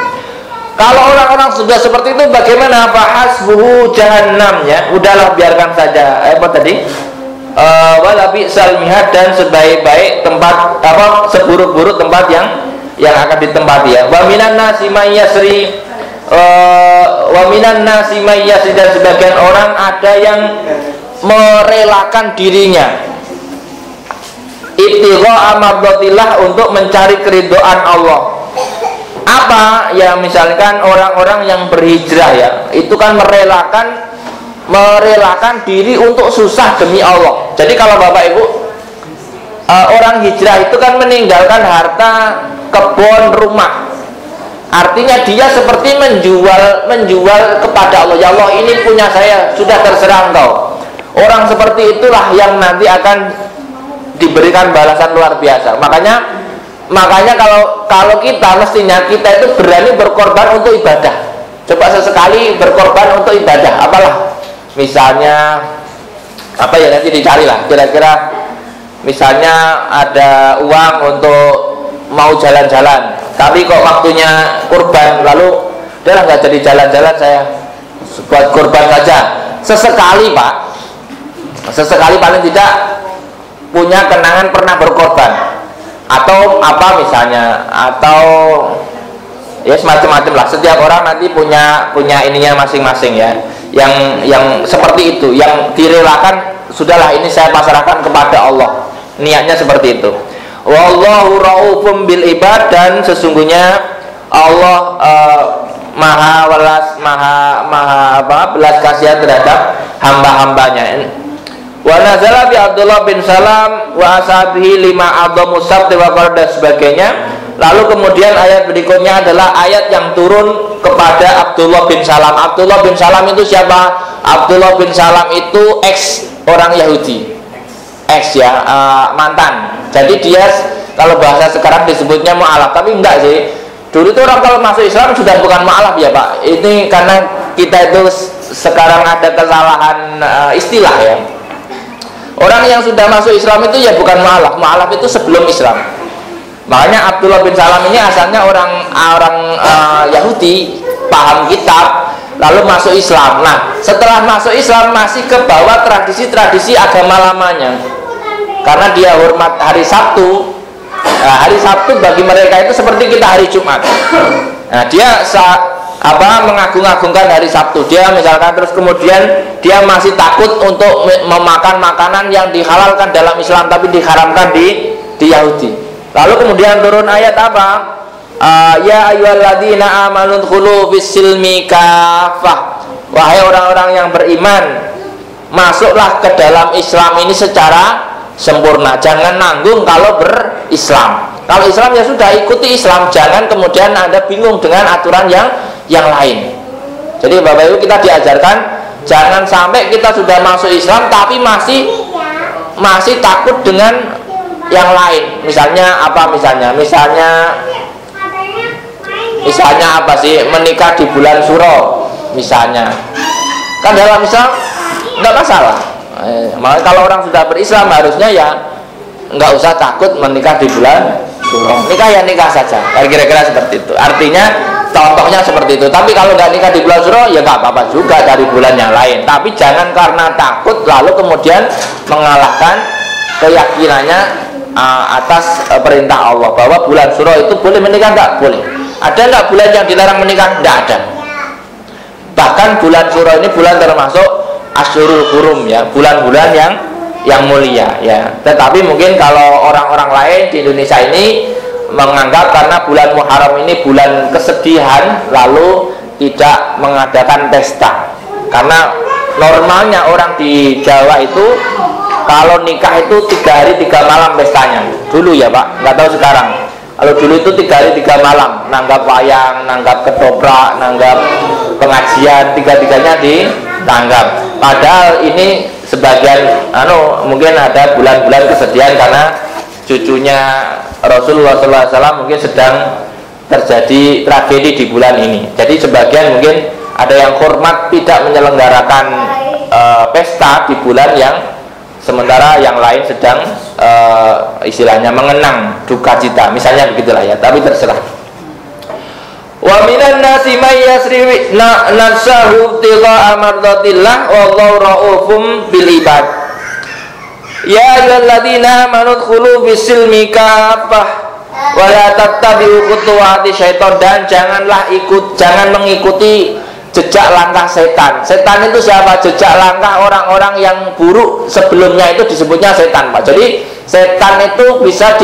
Kalau orang-orang sudah seperti itu bagaimana? Fahasbuhu jahannam, ya. Udahlah biarkan saja. Apa tadi? Walabi salmihat, dan sebaik-baik tempat, apa, seburuk-buruk tempat yang akan ditempati, ya. Wa minan nasi may yasri, dan sebagian orang ada yang merelakan dirinya ibtigha mardatillah, untuk mencari keridhaan Allah. Apa? Ya, misalkan orang-orang yang berhijrah, ya, itu kan merelakan diri untuk susah demi Allah. Jadi kalau Bapak Ibu, orang hijrah itu kan meninggalkan harta, kebun, rumah. Artinya dia seperti menjual kepada Allah. Ya Allah, ini punya saya, sudah terserah Engkau. Orang seperti itulah yang nanti akan diberikan balasan luar biasa. Makanya kalau kita, mestinya kita itu berani berkorban untuk ibadah. Coba sesekali berkorban untuk ibadah. Apalah, misalnya apa ya, nanti dicarilah kira-kira. Misalnya ada uang untuk mau jalan-jalan, tapi kok waktunya kurban, lalu udah nggak jadi jalan-jalan, saya buat kurban saja. Sesekali Pak, sesekali paling tidak punya kenangan pernah berkorban, atau apa misalnya, atau ya semacam-macam lah. Setiap orang nanti punya ininya masing-masing, ya, yang seperti itu, yang direlakan, sudahlah ini saya pasrahkan kepada Allah, niatnya seperti itu. Wallahu raufum bil ibad, dan sesungguhnya Allah maha belas kasihan terhadap hamba-hambanya. Wa nazala bi Abdullah bin Salam wa ashabihi lima adamu sabti wa qala, dan sebagainya. Lalu kemudian ayat berikutnya adalah ayat yang turun kepada Abdullah bin Salam. Abdullah bin Salam itu siapa? Abdullah bin Salam itu ex orang Yahudi, ex, ya, mantan. Jadi dia kalau bahasa sekarang disebutnya mu'alaf, tapi enggak sih. Dulu itu orang kalau masuk Islam sudah bukan mu'alaf, ya Pak. Ini karena kita itu sekarang ada kesalahan istilah, ya. Orang yang sudah masuk Islam itu ya bukan mu'alaf. Mu'alaf itu sebelum Islam. Makanya Abdullah bin Salam ini asalnya orang Yahudi, paham kitab, lalu masuk Islam. Nah, setelah masuk Islam masih kebawa tradisi-tradisi agama lamanya. Karena dia hormat hari Sabtu. Hari Sabtu bagi mereka itu seperti kita hari Jumat. Nah, dia mengagung-agungkan hari Sabtu. Dia misalkan terus kemudian dia masih takut untuk memakan makanan yang dihalalkan dalam Islam tapi diharamkan di Yahudi. Lalu kemudian turun ayat apa? Ya ayyuhalladzina amanu dkhulu fis-silmi kafah. Wahai orang-orang yang beriman, masuklah ke dalam Islam ini secara sempurna. Jangan nanggung kalau berislam. Kalau Islam ya sudah, ikuti Islam. Jangan kemudian Anda bingung dengan aturan yang lain. Jadi Bapak Ibu, kita diajarkan jangan sampai kita sudah masuk Islam tapi masih takut dengan yang lain. Misalnya apa? Misalnya apa sih? Menikah di bulan Suro misalnya. Kan dalam Islam enggak masalah. Makanya kalau orang sudah berislam harusnya ya enggak usah takut menikah di bulan Suro. Nikah ya nikah saja. Kira-kira seperti itu. Artinya contohnya seperti itu. Tapi kalau nggak nikah di bulan Suro ya nggak apa-apa juga dari bulan yang lain. Tapi jangan karena takut lalu kemudian mengalahkan keyakinannya atas perintah Allah bahwa bulan Suro itu boleh menikah. Nggak boleh. Ada nggak bulan yang dilarang menikah? Nggak ada. Bahkan bulan Suro ini bulan termasuk Asyurul Hurum ya, bulan-bulan yang mulia ya. Tetapi mungkin kalau orang-orang lain di Indonesia ini menganggap karena bulan Muharram ini bulan kesedihan lalu tidak mengadakan pesta. Karena normalnya orang di Jawa itu kalau nikah itu 3 hari 3 malam pestanya. Dulu ya Pak, nggak tahu sekarang. Kalau dulu itu 3 hari 3 malam, nanggap wayang, nanggap ketoprak, nanggap pengajian, 3-3-nya ditanggap. Padahal ini sebagian mungkin ada bulan-bulan kesedihan karena cucunya Rasulullah SAW mungkin sedang terjadi tragedi di bulan ini. Jadi sebagian mungkin ada yang hormat tidak menyelenggarakan pesta di bulan yang sementara yang lain sedang istilahnya mengenang duka cita. Misalnya begitulah ya, tapi terserah. Wa minan nasi may yasri nafsahu tiga amardatillah wallahu raufum bil ibad. Ya ayyuhalladzina amanu dkhulu fis-silmi kaffah wa la tattabi'u khutuwati syaitan, dan jangan mengikuti jejak langkah setan. Setan itu siapa? Jejak langkah orang-orang yang buruk sebelumnya itu disebutnya setan, Pak. Jadi setan itu bisa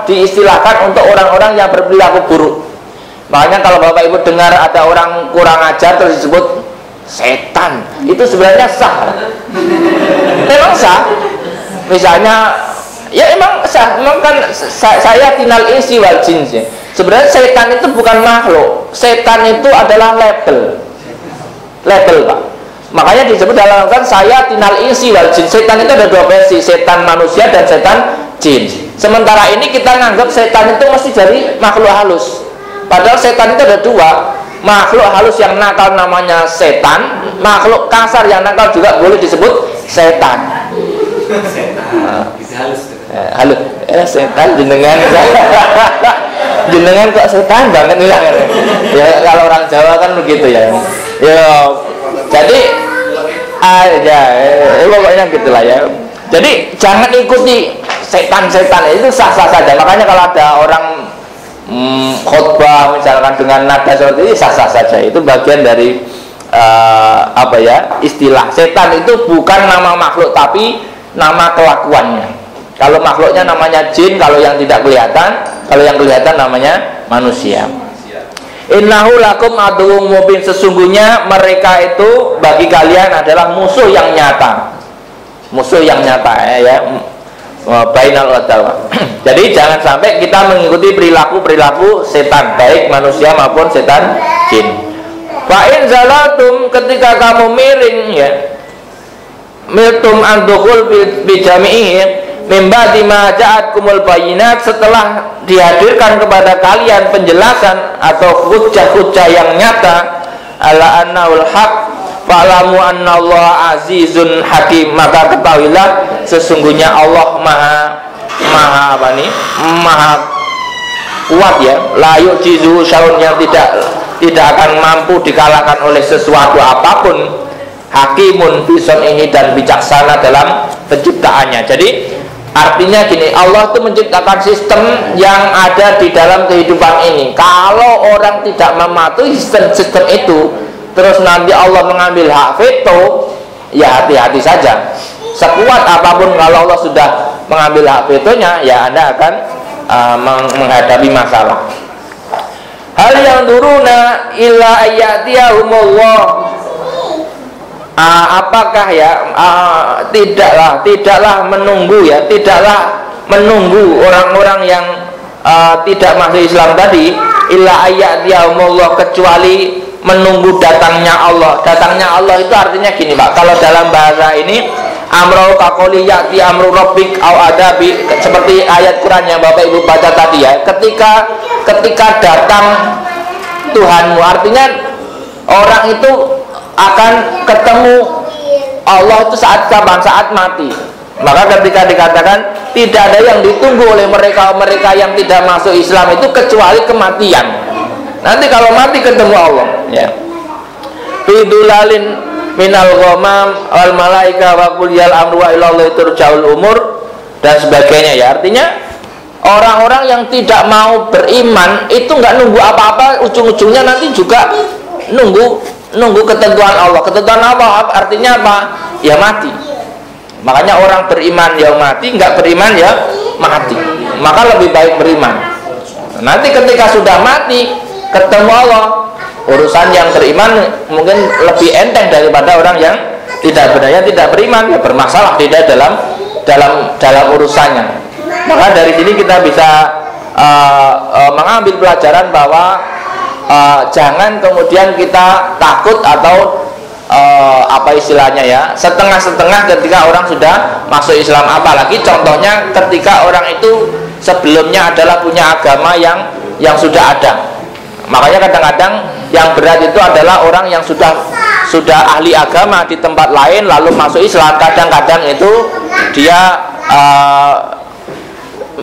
diistilahkan untuk orang-orang yang berperilaku buruk. Makanya kalau Bapak Ibu dengar ada orang kurang ajar terus disebut setan, itu sebenarnya sah. Memang sah. Misalnya ya emang sah. Memang kan saya tinal insi wal jin. Sebenarnya setan itu bukan makhluk. Setan itu adalah label, Pak. Makanya disebut dalam kan saya tinal insi wal jin. Setan itu ada 2 versi, setan manusia dan setan jin. Sementara ini kita nganggap setan itu mesti dari makhluk halus. Padahal setan itu ada 2. Makhluk halus yang nakal namanya setan, makhluk kasar yang nakal juga boleh disebut setan. Halus, setan jenengan kok setan banget nih ya. Kalau orang Jawa kan begitu ya. Jadi pokoknya gitulah ya. Jadi jangan ikuti setan-setan, itu sah-sah saja. Makanya kalau ada orang khotbah misalkan dengan nada seperti ini sah-sah saja. Itu bagian dari istilah setan itu bukan nama makhluk tapi nama kelakuannya. Kalau makhluknya namanya jin, kalau yang tidak kelihatan, kalau yang kelihatan namanya manusia. Innahu lakum aduwwum mubin, sesungguhnya mereka itu bagi kalian adalah musuh yang nyata. Musuh yang nyata ya. Bainal adawa. Jadi jangan sampai kita mengikuti perilaku setan, baik manusia maupun setan jin. Fa in zalatum, ketika kamu miring ya, miltum andukhul bi jami'i mimba dima ja'atkumul bayinat, setelah dihadirkan kepada kalian penjelasan atau hujjah-hujjah yang nyata ala annaul haq fa'lamu annallaha azizun hakim, maka ketahuilah sesungguhnya Allah maha kuat ya, la yu'jizu syai'un, yang tidak akan mampu dikalahkan oleh sesuatu apapun, hakimun bison ini, dan bijaksana dalam penciptaannya. Jadi artinya gini, Allah itu menciptakan sistem yang ada di dalam kehidupan ini. Kalau orang tidak mematuhi sistem itu, terus nanti Allah mengambil hak veto, ya hati-hati saja. Sekuat apapun kalau Allah sudah mengambil hak vetonya, ya Anda akan menghadapi masalah. Hal yang duruna illa ayyatiyahumullah apakah ya tidaklah menunggu ya, tidaklah menunggu orang-orang yang tidak masuk Islam tadi, illa ayyatiyahumullah, kecuali menunggu datangnya Allah. Datangnya Allah itu artinya gini Pak, kalau dalam bahasa ini amrul kakoli ya'ti amru rabbik au adabi, seperti ayat Quran yang Bapak Ibu baca tadi ya, ketika datang Tuhanmu, artinya orang itu akan ketemu Allah itu saat kapan? Saat mati. Maka ketika dikatakan tidak ada yang ditunggu oleh mereka yang tidak masuk Islam itu kecuali kematian. Nanti kalau mati ketemu Allah ya. Fidulalin minal ghamam wal malaika wa kulliyal amru wa ilallahi turja'ul umur dan sebagainya ya. Artinya orang-orang yang tidak mau beriman itu nggak nunggu apa-apa, ujung-ujungnya nanti juga nunggu ketentuan Allah. Ketentuan Allah artinya apa? Ya mati. Makanya orang beriman ya mati, nggak beriman ya mati. Maka lebih baik beriman. Nanti ketika sudah mati ketemu Allah, urusan yang beriman mungkin lebih enteng daripada orang yang tidak beriman, ya bermasalah tidak dalam urusannya. Maka dari sini kita bisa mengambil pelajaran bahwa jangan kemudian kita takut atau apa istilahnya ya, setengah-setengah ketika orang sudah masuk Islam. Apalagi contohnya ketika orang itu sebelumnya adalah punya agama yang sudah ada. Makanya kadang-kadang yang berat itu adalah orang yang sudah ahli agama di tempat lain lalu masuk Islam. Kadang-kadang itu dia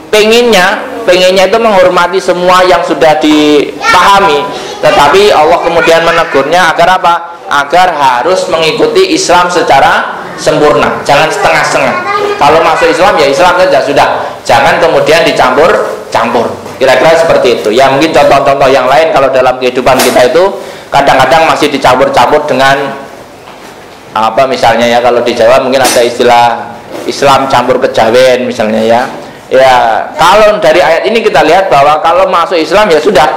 pengennya itu menghormati semua yang sudah dipahami, tetapi Allah kemudian menegurnya agar apa? Agar harus mengikuti Islam secara sempurna, jangan setengah-setengah. Kalau masuk Islam ya Islam saja sudah, jangan kemudian dicampur-campur. Kira-kira seperti itu. Ya mungkin contoh-contoh yang lain kalau dalam kehidupan kita itu kadang-kadang masih dicampur-campur dengan apa misalnya ya, kalau di Jawa mungkin ada istilah Islam campur kejawen misalnya ya. Ya, kalau dari ayat ini kita lihat bahwa kalau masuk Islam ya sudah,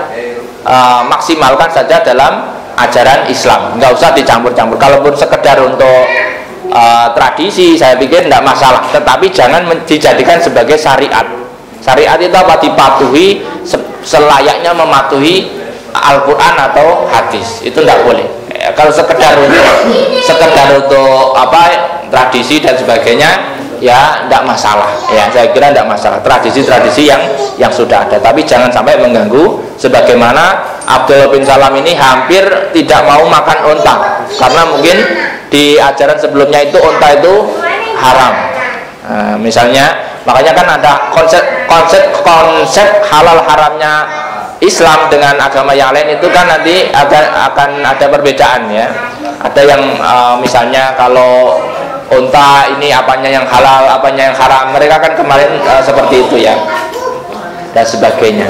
maksimalkan saja dalam ajaran Islam, nggak usah dicampur-campur. Kalaupun sekedar untuk tradisi, saya pikir tidak masalah, tetapi jangan dijadikan sebagai syariat. Syariat itu apa? Dipatuhi selayaknya mematuhi Al-Quran atau hadis, itu tidak boleh. Kalau sekedar untuk apa tradisi dan sebagainya ya tidak masalah ya, saya kira tidak masalah, tradisi-tradisi yang sudah ada, tapi jangan sampai mengganggu. Sebagaimana Abdullah bin Salam ini hampir tidak mau makan unta karena mungkin di ajaran sebelumnya itu unta itu haram. Misalnya, makanya kan ada konsep halal haramnya Islam dengan agama yang lain itu kan nanti akan ada perbedaan ya. Ada yang misalnya kalau unta ini apanya yang halal, apanya yang haram, mereka kan kemarin seperti itu ya, dan sebagainya.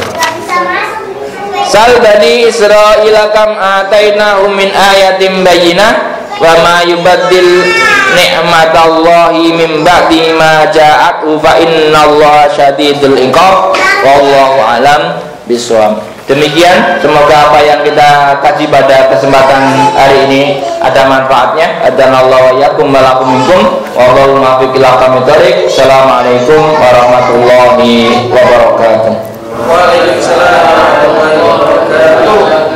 Sal bani Israila kam atainahum min ayatin bayyinah wa ma yubaddil ni'matallahi min ba'di ma ja'athu fa innallaha syadidul iqab wallahu alam bishawab. Demikian, semoga apa yang kita kaji pada kesempatan hari ini ada manfaatnya. Adanallahu wa yakum wa lakum minkum wallahu muwaffiq ila aqwamit thoriq. Assalamualaikum warahmatullahi wabarakatuh. Waalaikumsalam warahmatullahi wabarakatuh.